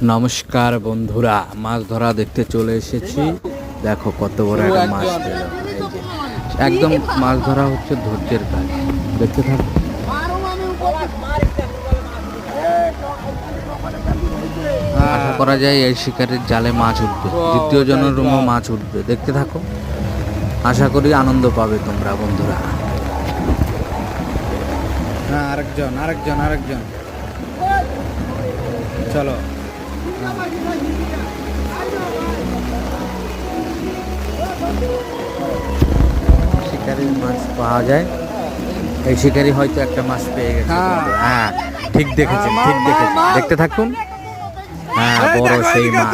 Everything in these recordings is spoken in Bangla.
নমস্কার বন্ধুরা, মাছ ধরা দেখতে চলে এসেছি। দেখো কত বড় একটা মাছ পেল। একদম মাছ ধরা হচ্ছে ধৈর্যের কাজ, দেখতে থাকো। আশা করা যায় এই শিকারের জালে মাছ উঠবে, দ্বিতীয় জনের রুমও মাছ উঠবে, দেখতে থাকো। আশা করি আনন্দ পাবে তোমরা বন্ধুরা। হ্যাঁ, আরেকজন চলো। শিকারির মাছ পাওয়া যায়, এই শিকারি হয়তো একটা মাছ পেয়ে গেছে। হ্যাঁ, ঠিক দেখেছেন, দেখতে থাকুন। হ্যাঁ, বড় সেই মাছ।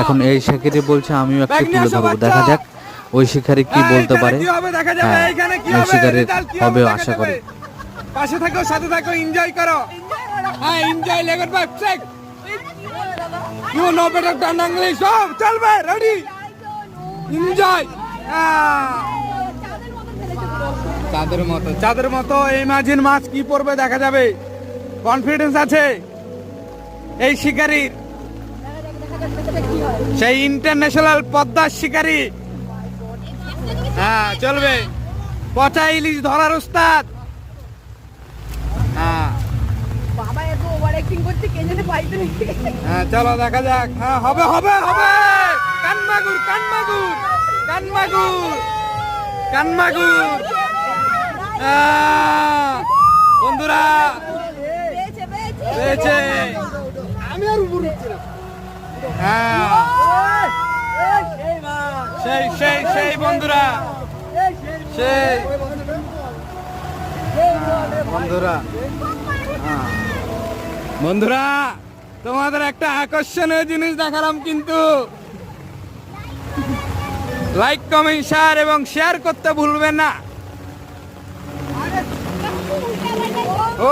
এখন এই শিকারি বলছে আমিও একটু তুলে ধরবো, দেখা যাক ওই শিকারি কি বলতে পারে। হ্যাঁ, এই শিকারির হবে আশা করি। পাশে থাকো, সাথে থাকো, এনজয় করো। হ্যাঁ, এনজয় লেগট বাই চেক। You know better than English. সব চলবে, রেডি, এনজয়। চাঁদের মতো এই মাঝির মাছ কি পড়বে দেখা যাবে। কনফিডেন্স আছে এই শিকারীর, সেই ইন্টারন্যাশনাল পদ্মার শিকারী। হ্যাঁ, চলবে, পচা ইলিশ ধরার উস্তাদ। হ্যাঁ, হ্যাঁ, চলো দেখা যাক। হ্যাঁ, হবে। কানমাগুর। বন্ধুরা পেয়েছে। হ্যাঁ, সেই বন্ধুরা, সেই বন্ধুরা তোমাদের একটা আকর্ষণীয় জিনিস দেখালাম, কিন্তু লাইক, কমেন্ট, শেয়ার এবং শেয়ার করতে ভুলবেন না। ও